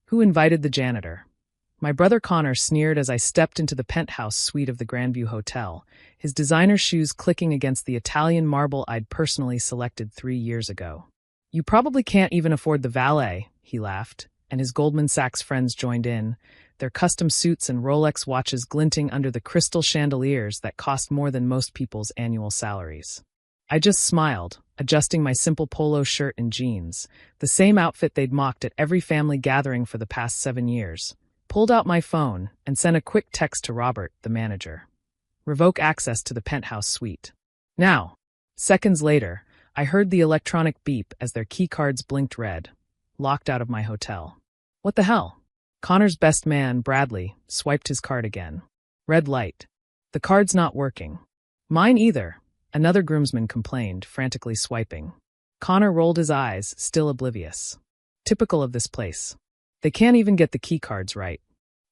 Who invited the janitor? My brother Connor sneered as I stepped into the penthouse suite of the Grandview Hotel, his designer shoes clicking against the Italian marble I'd personally selected 3 years ago. You probably can't even afford the valet, he laughed, and his Goldman Sachs friends joined in, their custom suits and Rolex watches glinting under the crystal chandeliers that cost more than most people's annual salaries. I just smiled, adjusting my simple polo shirt and jeans, the same outfit they'd mocked at every family gathering for the past 7 years, pulled out my phone, and sent a quick text to Robert, the manager. Revoke access to the penthouse suite. Now. Seconds later, I heard the electronic beep as their keycards blinked red. Locked out of my hotel. What the hell? Connor's best man, Bradley, swiped his card again. Red light. The card's not working. Mine either, another groomsman complained, frantically swiping. Connor rolled his eyes, still oblivious. Typical of this place. They can't even get the keycards right.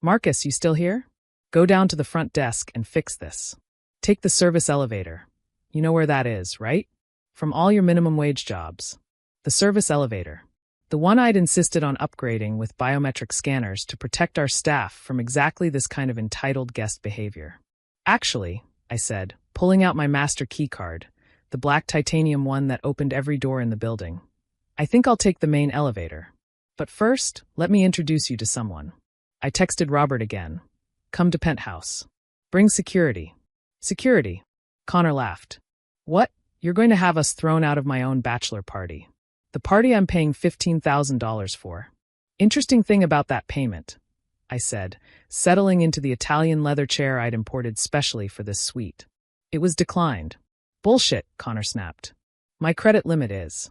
Marcus, you still here? Go down to the front desk and fix this. Take the service elevator. You know where that is, right? From all your minimum wage jobs. The service elevator. The one I'd insisted on upgrading with biometric scanners to protect our staff from exactly this kind of entitled guest behavior. Actually, I said, pulling out my master key card, the black titanium one that opened every door in the building. I think I'll take the main elevator. But first, let me introduce you to someone. I texted Robert again. Come to penthouse. Bring security. Security. Connor laughed. What? You're going to have us thrown out of my own bachelor party. The party I'm paying $15,000 for. Interesting thing about that payment, I said, settling into the Italian leather chair I'd imported specially for this suite. It was declined. Bullshit, Connor snapped. My credit limit is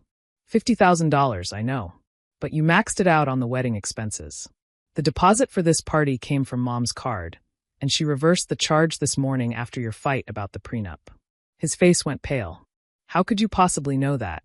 $50,000, I know. But you maxed it out on the wedding expenses. The deposit for this party came from Mom's card, and she reversed the charge this morning after your fight about the prenup. His face went pale. How could you possibly know that?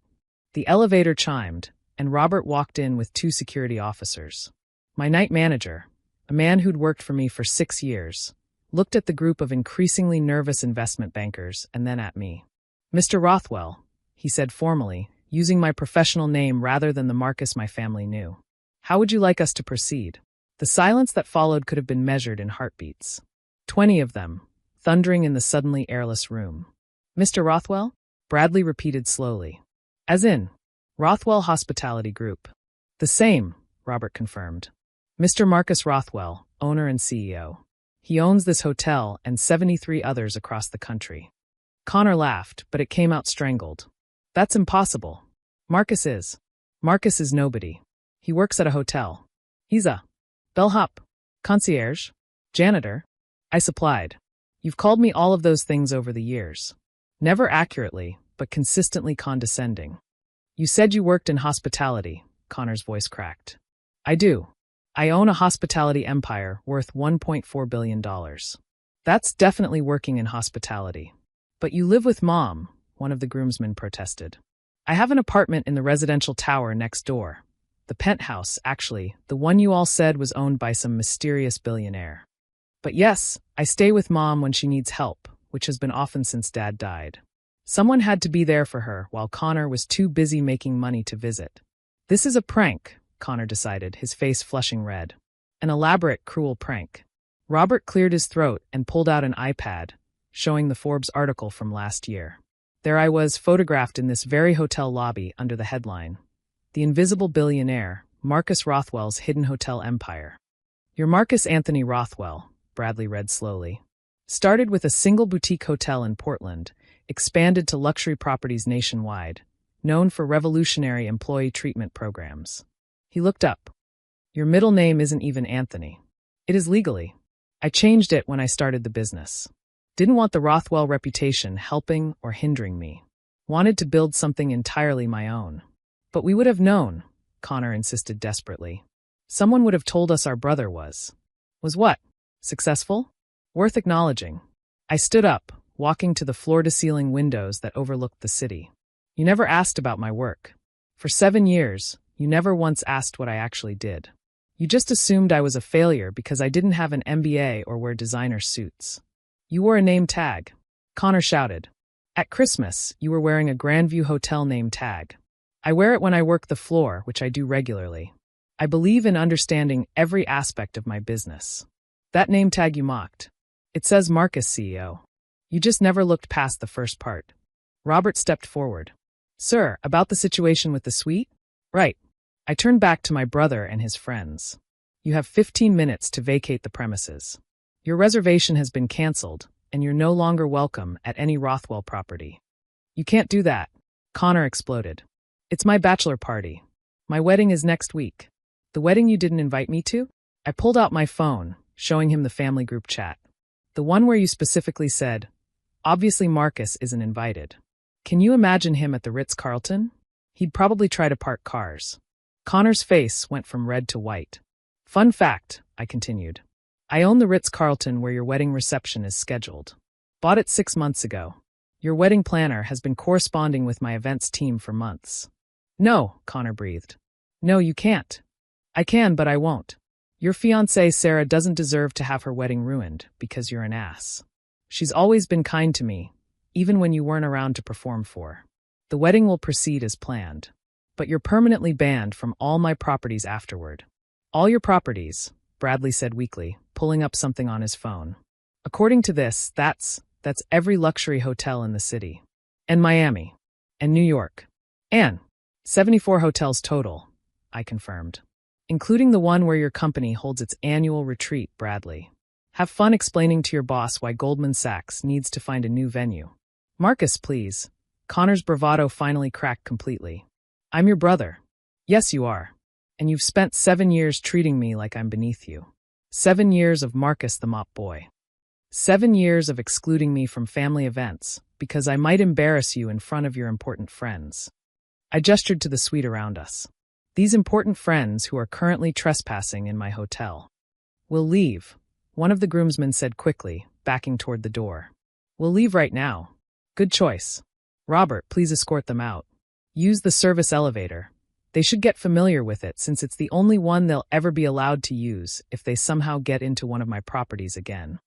The elevator chimed, and Robert walked in with 2 security officers. My night manager, a man who'd worked for me for 6 years, looked at the group of increasingly nervous investment bankers and then at me. Mr. Rothwell, he said formally, using my professional name rather than the Marcus my family knew. How would you like us to proceed? The silence that followed could have been measured in heartbeats. 20 of them, thundering in the suddenly airless room. Mr. Rothwell? Bradley repeated slowly. As in, Rothwell Hospitality Group. The same, Robert confirmed. Mr. Marcus Rothwell, owner and CEO. He owns this hotel and 73 others across the country. Connor laughed, but it came out strangled. That's impossible. Marcus is nobody. He works at a hotel. He's a bellhop, concierge, janitor. I supplied. You've called me all of those things over the years. Never accurately, but consistently condescending. You said you worked in hospitality, Connor's voice cracked. I do. I own a hospitality empire worth $1.4 billion. That's definitely working in hospitality. But you live with Mom, one of the groomsmen protested. I have an apartment in the residential tower next door. The penthouse, actually, the one you all said was owned by some mysterious billionaire. But yes, I stay with Mom when she needs help, which has been often since Dad died. Someone had to be there for her while Connor was too busy making money to visit. This is a prank, Connor decided, his face flushing red. An elaborate, cruel prank. Robert cleared his throat and pulled out an iPad, showing the Forbes article from last year. There I was, photographed in this very hotel lobby under the headline, The Invisible Billionaire, Marcus Rothwell's Hidden Hotel Empire. Your Marcus Anthony Rothwell, Bradley read slowly. Started with a single boutique hotel in Portland, expanded to luxury properties nationwide, known for revolutionary employee treatment programs. He looked up. Your middle name isn't even Anthony. It is legally. I changed it when I started the business. Didn't want the Rothwell reputation helping or hindering me. Wanted to build something entirely my own. But we would have known, Connor insisted desperately. Someone would have told us our brother was. Was what? Successful? Worth acknowledging. I stood up, walking to the floor-to-ceiling windows that overlooked the city. You never asked about my work. For 7 years, you never once asked what I actually did. You just assumed I was a failure because I didn't have an MBA or wear designer suits. You wore a name tag. Connor shouted. At Christmas, you were wearing a Grandview Hotel name tag. I wear it when I work the floor, which I do regularly. I believe in understanding every aspect of my business. That name tag you mocked. It says Marcus CEO. You just never looked past the first part. Robert stepped forward. Sir, about the situation with the suite? Right. I turned back to my brother and his friends. You have 15 minutes to vacate the premises. Your reservation has been canceled, and you're no longer welcome at any Rothwell property. You can't do that. Connor exploded. It's my bachelor party. My wedding is next week. The wedding you didn't invite me to? I pulled out my phone, showing him the family group chat. The one where you specifically said, obviously Marcus isn't invited. Can you imagine him at the Ritz-Carlton? He'd probably try to park cars. Connor's face went from red to white. Fun fact, I continued. I own the Ritz-Carlton where your wedding reception is scheduled. Bought it 6 months ago. Your wedding planner has been corresponding with my events team for months. No, Connor breathed. No, you can't. I can, but I won't. Your fiancée Sarah doesn't deserve to have her wedding ruined because you're an ass. She's always been kind to me, even when you weren't around to perform for. The wedding will proceed as planned, but you're permanently banned from all my properties afterward. All your properties, Bradley said weakly, pulling up something on his phone. According to this, that's every luxury hotel in the city. And Miami. And New York. And 74 hotels total, I confirmed. Including the one where your company holds its annual retreat, Bradley. Have fun explaining to your boss why Goldman Sachs needs to find a new venue. Marcus, please. Connor's bravado finally cracked completely. I'm your brother. Yes, you are. And you've spent 7 years treating me like I'm beneath you. 7 years of Marcus the mop boy. 7 years of excluding me from family events because I might embarrass you in front of your important friends. I gestured to the suite around us. These important friends who are currently trespassing in my hotel. We'll leave, one of the groomsmen said quickly, backing toward the door. We'll leave right now. Good choice. Robert, please escort them out. Use the service elevator. They should get familiar with it since it's the only one they'll ever be allowed to use if they somehow get into one of my properties again.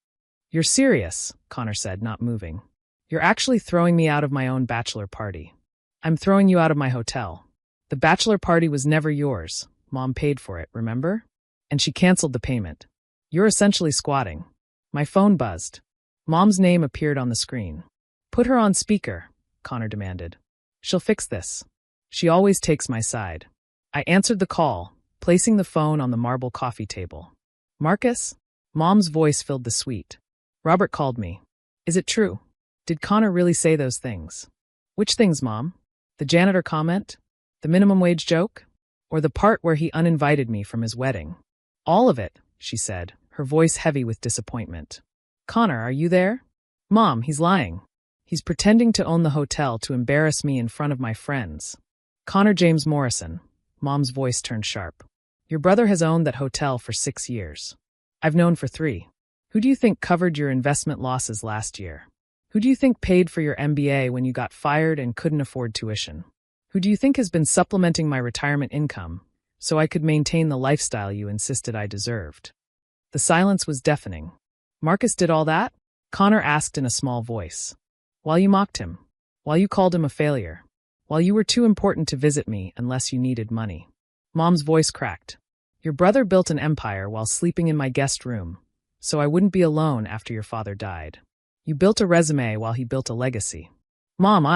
You're serious, Connor said, not moving. You're actually throwing me out of my own bachelor party. I'm throwing you out of my hotel. The bachelor party was never yours. Mom paid for it, remember? And she canceled the payment. You're essentially squatting. My phone buzzed. Mom's name appeared on the screen. Put her on speaker, Connor demanded. She'll fix this. She always takes my side. I answered the call, placing the phone on the marble coffee table. Marcus? Mom's voice filled the suite. Robert called me. Is it true? Did Connor really say those things? Which things, Mom? The janitor comment? The minimum wage joke? Or the part where he uninvited me from his wedding? All of it, she said, her voice heavy with disappointment. Connor, are you there? Mom, he's lying. He's pretending to own the hotel to embarrass me in front of my friends. Connor James Morrison. Mom's voice turned sharp. Your brother has owned that hotel for 6 years. I've known for 3. Who do you think covered your investment losses last year? Who do you think paid for your MBA when you got fired and couldn't afford tuition? Who do you think has been supplementing my retirement income so I could maintain the lifestyle you insisted I deserved? The silence was deafening. Marcus did all that? Connor asked in a small voice. While you mocked him. While you called him a failure. While you were too important to visit me unless you needed money. Mom's voice cracked. Your brother built an empire while sleeping in my guest room, so I wouldn't be alone after your father died. You built a resume while he built a legacy. Mom,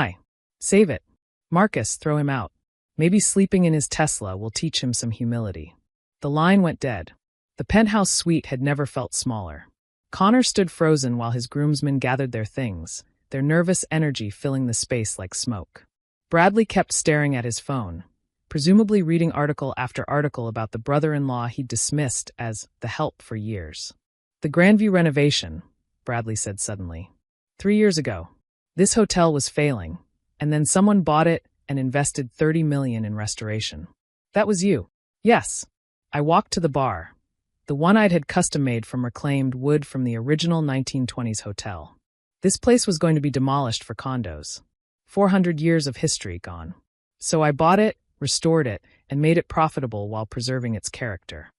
save it. Marcus, throw him out. Maybe sleeping in his Tesla will teach him some humility. The line went dead. The penthouse suite had never felt smaller. Connor stood frozen while his groomsmen gathered their things, their nervous energy filling the space like smoke. Bradley kept staring at his phone, presumably reading article after article about the brother-in-law he'd dismissed as the help for years. The Grandview renovation, Bradley said suddenly. 3 years ago. This hotel was failing, and then someone bought it and invested $30 million in restoration. That was you. Yes. I walked to the bar, the one I'd had custom-made from reclaimed wood from the original 1920s hotel. This place was going to be demolished for condos. 400 years of history gone. So I bought it, restored it, and made it profitable while preserving its character.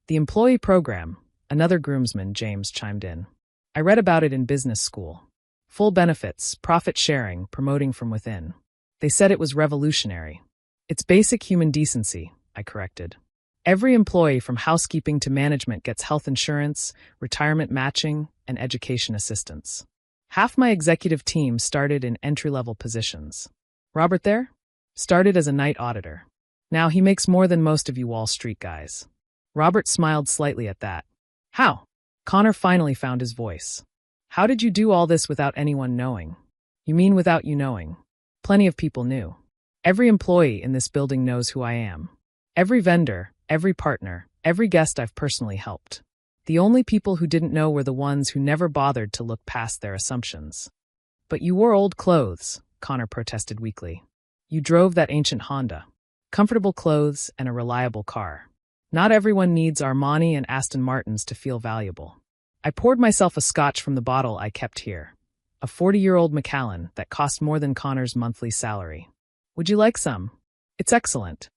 The employee program, another groomsman, James, chimed in. I read about it in business school. Full benefits, profit sharing, promoting from within. They said it was revolutionary. It's basic human decency, I corrected. Every employee from housekeeping to management gets health insurance, retirement matching, and education assistance. Half my executive team started in entry-level positions. Robert there? Started as a night auditor. Now he makes more than most of you Wall Street guys. Robert smiled slightly at that. How? Connor finally found his voice. How did you do all this without anyone knowing? You mean without you knowing? Plenty of people knew. Every employee in this building knows who I am. Every vendor, every partner, every guest I've personally helped. The only people who didn't know were the ones who never bothered to look past their assumptions. But you wore old clothes, Connor protested weakly. You drove that ancient Honda. Comfortable clothes and a reliable car. Not everyone needs Armani and Aston Martins to feel valuable. I poured myself a scotch from the bottle I kept here. A 40-year-old Macallan that cost more than Connor's monthly salary. Would you like some? It's excellent.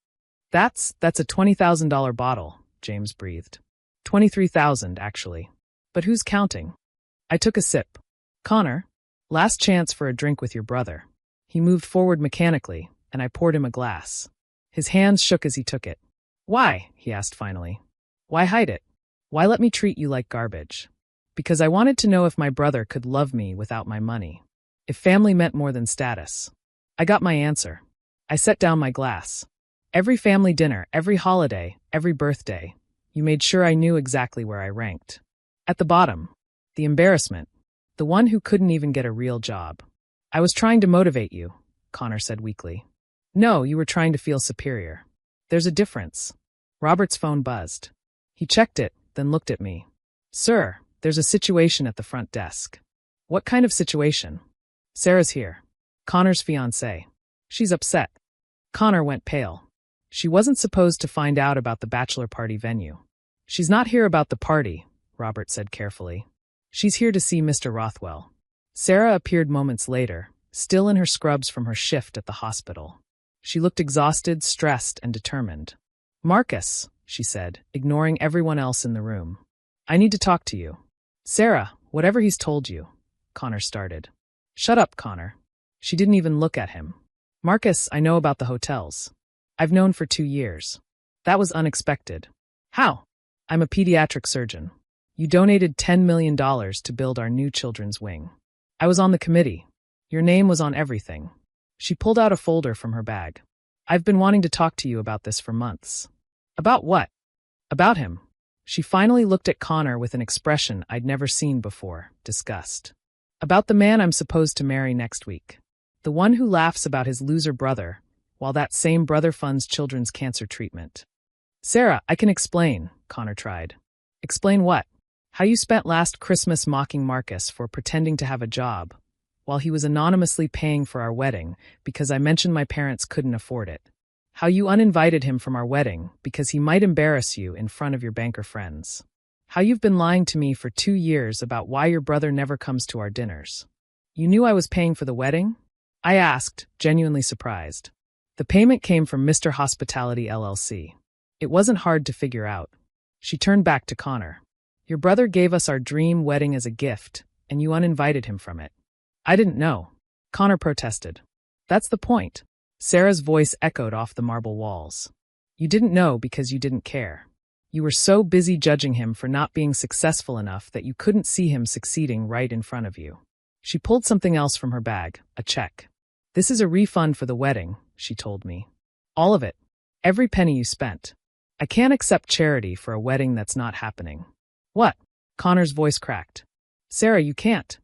That's a $20,000 bottle, James breathed. 23,000, actually. But who's counting? I took a sip. Connor, last chance for a drink with your brother. He moved forward mechanically, and I poured him a glass. His hands shook as he took it. Why? He asked finally. Why hide it? Why let me treat you like garbage? Because I wanted to know if my brother could love me without my money. If family meant more than status. I got my answer. I set down my glass. Every family dinner, every holiday, every birthday, you made sure I knew exactly where I ranked. At the bottom. The embarrassment. The one who couldn't even get a real job. I was trying to motivate you, Connor said weakly. No, you were trying to feel superior. There's a difference. Robert's phone buzzed. He checked it, then looked at me. Sir, there's a situation at the front desk. What kind of situation? Sarah's here. Connor's fiancée. She's upset. Connor went pale. She wasn't supposed to find out about the bachelor party venue. She's not here about the party, Robert said carefully. She's here to see Mr. Rothwell. Sarah appeared moments later, still in her scrubs from her shift at the hospital. She looked exhausted, stressed, and determined. Marcus, she said, ignoring everyone else in the room. I need to talk to you. Sarah, whatever he's told you, Connor started. Shut up, Connor. She didn't even look at him. Marcus, I know about the hotels. I've known for 2 years. That was unexpected. How? I'm a pediatric surgeon. You donated $10 million to build our new children's wing. I was on the committee. Your name was on everything. She pulled out a folder from her bag. I've been wanting to talk to you about this for months. About what? About him. She finally looked at Connor with an expression I'd never seen before, disgust. About the man I'm supposed to marry next week. The one who laughs about his loser brother, while that same brother funds children's cancer treatment. Sarah, I can explain, Connor tried. Explain what? How you spent last Christmas mocking Marcus for pretending to have a job, while he was anonymously paying for our wedding because I mentioned my parents couldn't afford it. How you uninvited him from our wedding because he might embarrass you in front of your banker friends. How you've been lying to me for 2 years about why your brother never comes to our dinners. You knew I was paying for the wedding? I asked, genuinely surprised. The payment came from Mr. Hospitality LLC. It wasn't hard to figure out. She turned back to Connor. Your brother gave us our dream wedding as a gift, and you uninvited him from it. I didn't know. Connor protested. That's the point. Sarah's voice echoed off the marble walls. You didn't know because you didn't care. You were so busy judging him for not being successful enough that you couldn't see him succeeding right in front of you. She pulled something else from her bag, a check. This is a refund for the wedding, she told me. All of it. Every penny you spent. I can't accept charity for a wedding that's not happening. What? Connor's voice cracked. Sarah, you can't.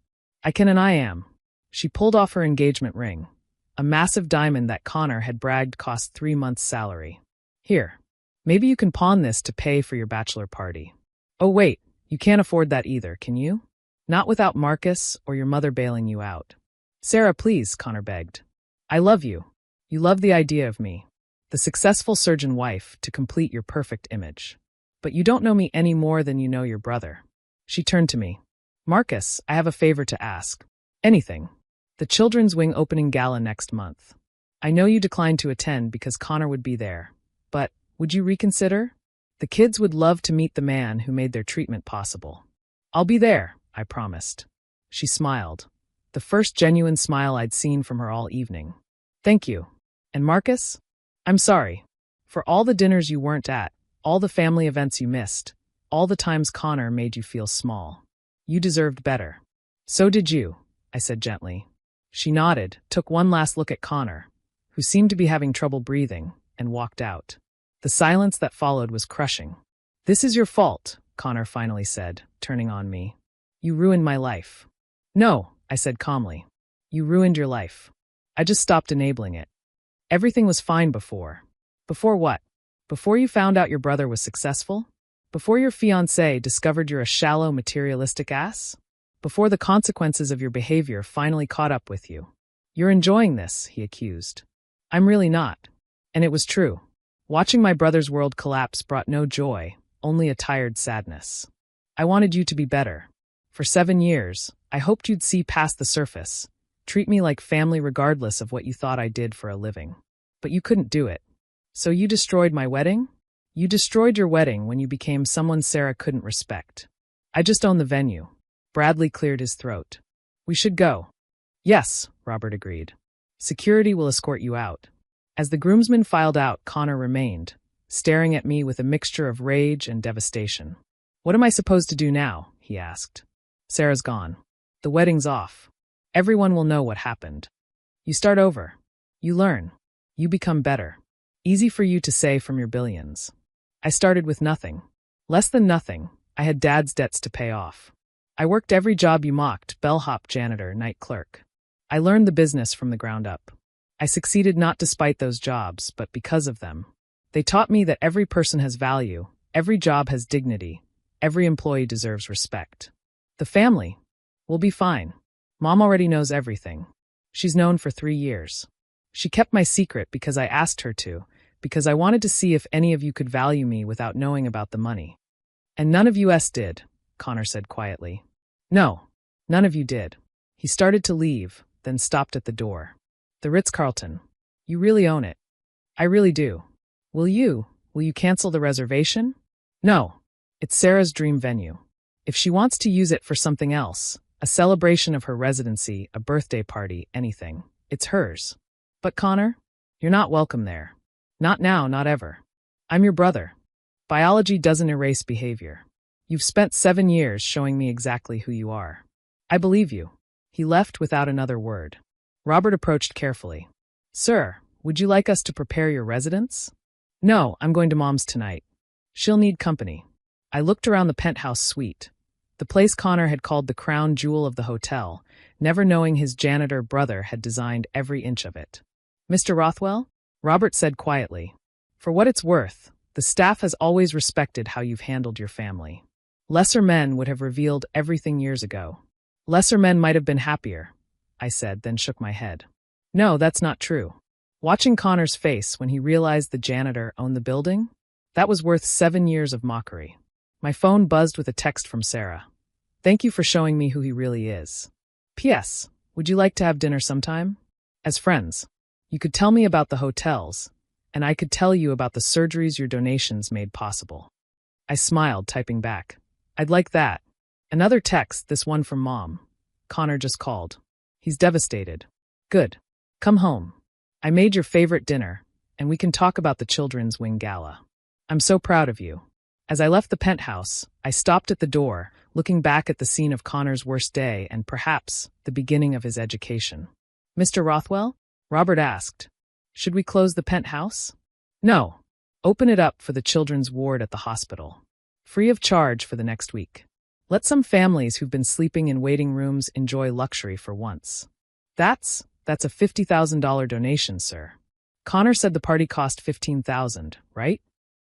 I can and I am. She pulled off her engagement ring. A massive diamond that Connor had bragged cost 3 months' salary. Here. Maybe you can pawn this to pay for your bachelor party. Oh wait, you can't afford that either, can you? Not without Marcus or your mother bailing you out. Sarah, please, Connor begged. I love you. You love the idea of me. The successful surgeon wife to complete your perfect image. But you don't know me any more than you know your brother. She turned to me. Marcus, I have a favor to ask. Anything. The Children's Wing opening gala next month. I know you declined to attend because Connor would be there. But would you reconsider? The kids would love to meet the man who made their treatment possible. I'll be there, I promised. She smiled. The first genuine smile I'd seen from her all evening. Thank you. And Marcus? I'm sorry. For all the dinners you weren't at, All the family events you missed. All the times Connor made you feel small. You deserved better. So did you, I said gently. She nodded, took one last look at Connor, who seemed to be having trouble breathing, and walked out. The silence that followed was crushing. This is your fault, Connor finally said, turning on me. You ruined my life. No, I said calmly. You ruined your life. I just stopped enabling it. Everything was fine before. Before what? Before you found out your brother was successful? Before your fiancé discovered you're a shallow, materialistic ass? Before the consequences of your behavior finally caught up with you? You're enjoying this, he accused. I'm really not. And it was true. Watching my brother's world collapse brought no joy, only a tired sadness. I wanted you to be better. For 7 years, I hoped you'd see past the surface, treat me like family regardless of what you thought I did for a living. But you couldn't do it. So you destroyed my wedding? You destroyed your wedding when you became someone Sarah couldn't respect. I just own the venue. Bradley cleared his throat. We should go. Yes, Robert agreed. Security will escort you out. As the groomsmen filed out, Connor remained, staring at me with a mixture of rage and devastation. What am I supposed to do now? He asked. Sarah's gone. The wedding's off. Everyone will know what happened. You start over. You learn. You become better. Easy for you to say from your billions. I started with nothing. Less than nothing. I had Dad's debts to pay off. I worked every job you mocked, bellhop, janitor, night clerk. I learned the business from the ground up. I succeeded not despite those jobs, but because of them. They taught me that every person has value, every job has dignity, every employee deserves respect. The family will be fine. Mom already knows everything. She's known for 3 years. She kept my secret because I asked her to, because I wanted to see if any of you could value me without knowing about the money. And none of you did, Connor said quietly. No, none of you did. He started to leave, then stopped at the door. The Ritz-Carlton. You really own it. I really do. Will you cancel the reservation? No. It's Sarah's dream venue. If she wants to use it for something else, a celebration of her residency, a birthday party, anything, it's hers. But Connor, you're not welcome there. Not now, not ever. I'm your brother. Biology doesn't erase behavior. You've spent 7 years showing me exactly who you are. I believe you. He left without another word. Robert approached carefully. Sir, would you like us to prepare your residence? No, I'm going to Mom's tonight. She'll need company. I looked around the penthouse suite, the place Connor had called the crown jewel of the hotel, never knowing his janitor brother had designed every inch of it. Mr. Rothwell? Robert said quietly. For what it's worth, the staff has always respected how you've handled your family. Lesser men would have revealed everything years ago. Lesser men might have been happier, I said, then shook my head. No, that's not true. Watching Connor's face when he realized the janitor owned the building, that was worth 7 years of mockery. My phone buzzed with a text from Sarah. Thank you for showing me who he really is. P.S. Would you like to have dinner sometime? As friends. You could tell me about the hotels, and I could tell you about the surgeries your donations made possible. I smiled, typing back. I'd like that. Another text, this one from Mom. Connor just called. He's devastated. Good. Come home. I made your favorite dinner, and we can talk about the Children's Wing Gala. I'm so proud of you. As I left the penthouse, I stopped at the door, looking back at the scene of Connor's worst day and perhaps the beginning of his education. Mr. Rothwell? Robert asked. Should we close the penthouse? No. Open it up for the children's ward at the hospital. Free of charge for the next week. Let some families who've been sleeping in waiting rooms enjoy luxury for once. That's a $50,000 donation, sir. Connor said the party cost $15,000, right?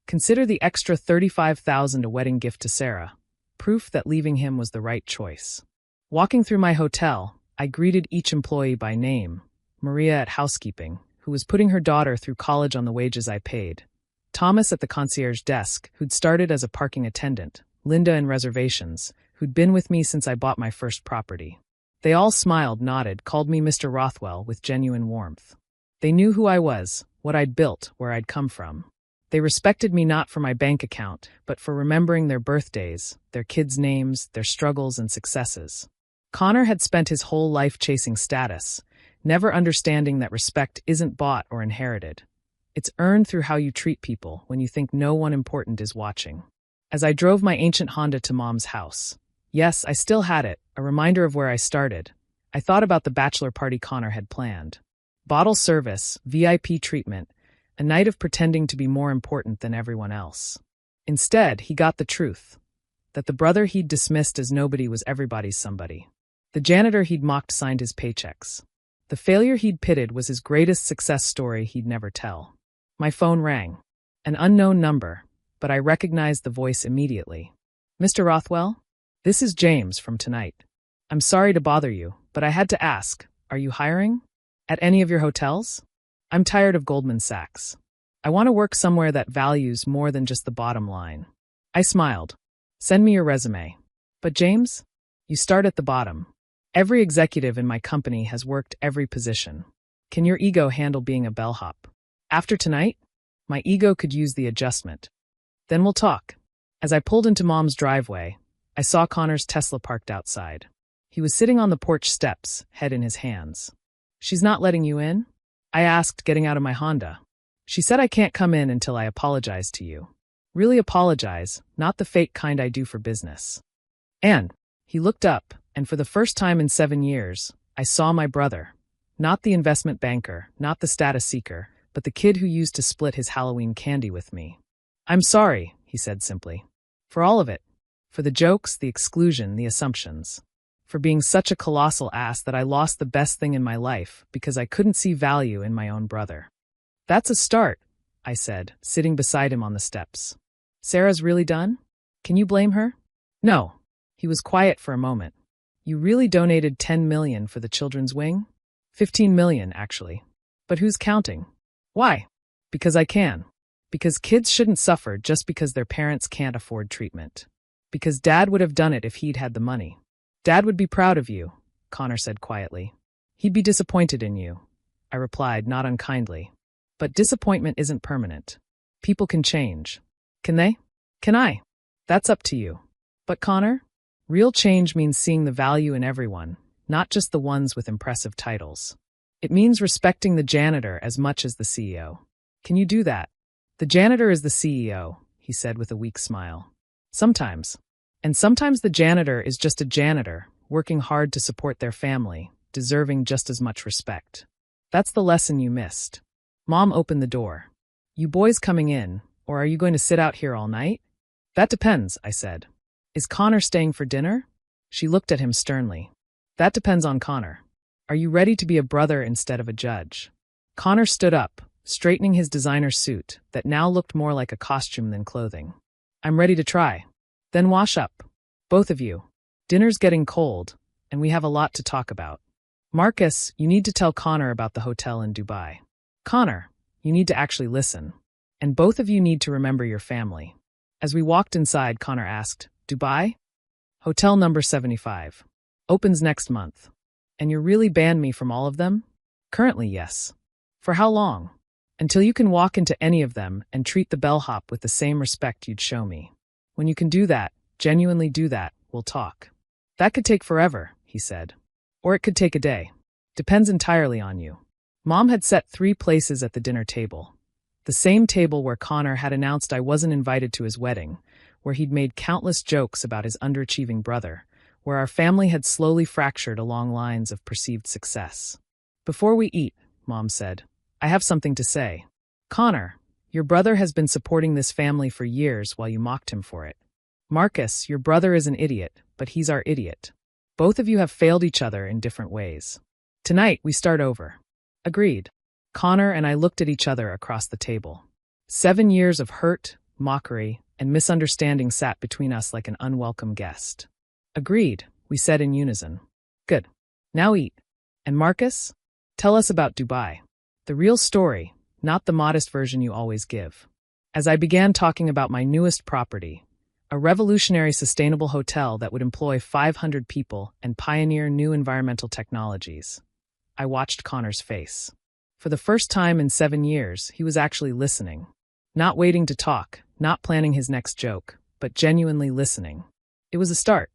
Consider the extra $35,000 a wedding gift to Sarah. Proof that leaving him was the right choice. Walking through my hotel, I greeted each employee by name. Maria at housekeeping, who was putting her daughter through college on the wages I paid. Thomas at the concierge desk, who'd started as a parking attendant. Linda in reservations, who'd been with me since I bought my first property. They all smiled, nodded, called me Mr. Rothwell with genuine warmth. They knew who I was, what I'd built, where I'd come from. They respected me not for my bank account, but for remembering their birthdays, their kids' names, their struggles and successes. Connor had spent his whole life chasing status, never understanding that respect isn't bought or inherited. It's earned through how you treat people when you think no one important is watching. As I drove my ancient Honda to Mom's house, yes, I still had it, a reminder of where I started, I thought about the bachelor party Connor had planned. Bottle service, VIP treatment, a night of pretending to be more important than everyone else. Instead, he got the truth, that the brother he'd dismissed as nobody was everybody's somebody. The janitor he'd mocked signed his paychecks. The failure he'd pitted was his greatest success story he'd never tell. My phone rang. An unknown number, but I recognized the voice immediately. Mr. Rothwell? This is James from Tonight. I'm sorry to bother you, but I had to ask, are you hiring? At any of your hotels? I'm tired of Goldman Sachs. I want to work somewhere that values more than just the bottom line. I smiled. Send me your resume. But James, you start at the bottom. Every executive in my company has worked every position. Can your ego handle being a bellhop? After tonight, my ego could use the adjustment. Then we'll talk. As I pulled into Mom's driveway, I saw Connor's Tesla parked outside. He was sitting on the porch steps, head in his hands. She's not letting you in? I asked, getting out of my Honda. She said I can't come in until I apologize to you. Really apologize, not the fake kind I do for business. And he looked up, and for the first time in 7 years, I saw my brother. Not the investment banker, not the status seeker, but the kid who used to split his Halloween candy with me. I'm sorry, he said simply. For all of it. For the jokes, the exclusion, the assumptions. For being such a colossal ass that I lost the best thing in my life because I couldn't see value in my own brother. That's a start, I said, sitting beside him on the steps. Sarah's really done? Can you blame her? No. He was quiet for a moment. You really donated $10 million for the children's wing? $15 million, actually. But who's counting? Why? Because I can. Because kids shouldn't suffer just because their parents can't afford treatment. Because Dad would have done it if he'd had the money. Dad would be proud of you, Connor said quietly. He'd be disappointed in you, I replied, not unkindly. But disappointment isn't permanent. People can change. Can they? Can I? That's up to you. But Connor, real change means seeing the value in everyone, not just the ones with impressive titles. It means respecting the janitor as much as the CEO. Can you do that? The janitor is the CEO, he said with a weak smile. Sometimes. And sometimes the janitor is just a janitor, working hard to support their family, deserving just as much respect. That's the lesson you missed. Mom opened the door. You boys coming in, or are you going to sit out here all night? That depends, I said. Is Connor staying for dinner? She looked at him sternly. That depends on Connor. Are you ready to be a brother instead of a judge? Connor stood up, straightening his designer suit that now looked more like a costume than clothing. I'm ready to try. Then wash up. Both of you. Dinner's getting cold, and we have a lot to talk about. Marcus, you need to tell Connor about the hotel in Dubai. Connor, you need to actually listen. And both of you need to remember your family. As we walked inside, Connor asked, Dubai? Hotel number 75. Opens next month. And you're really banned me from all of them? Currently, yes. For how long? Until you can walk into any of them and treat the bellhop with the same respect you'd show me. When you can do that, genuinely do that, we'll talk. That could take forever, he said. Or it could take a day. Depends entirely on you. Mom had set 3 places at the dinner table. The same table where Connor had announced I wasn't invited to his wedding, where he'd made countless jokes about his underachieving brother, where our family had slowly fractured along lines of perceived success. Before we eat, Mom said, I have something to say. Connor, your brother has been supporting this family for years while you mocked him for it. Marcus, your brother is an idiot, but he's our idiot. Both of you have failed each other in different ways. Tonight, we start over. Agreed. Connor and I looked at each other across the table. 7 years of hurt, mockery, and misunderstanding sat between us like an unwelcome guest. Agreed, we said in unison. Good. Now eat. And Marcus, tell us about Dubai. The real story, not the modest version you always give. As I began talking about my newest property, a revolutionary sustainable hotel that would employ 500 people and pioneer new environmental technologies, I watched Connor's face. For the first time in 7 years, he was actually listening. Not waiting to talk, not planning his next joke, but genuinely listening. It was a start.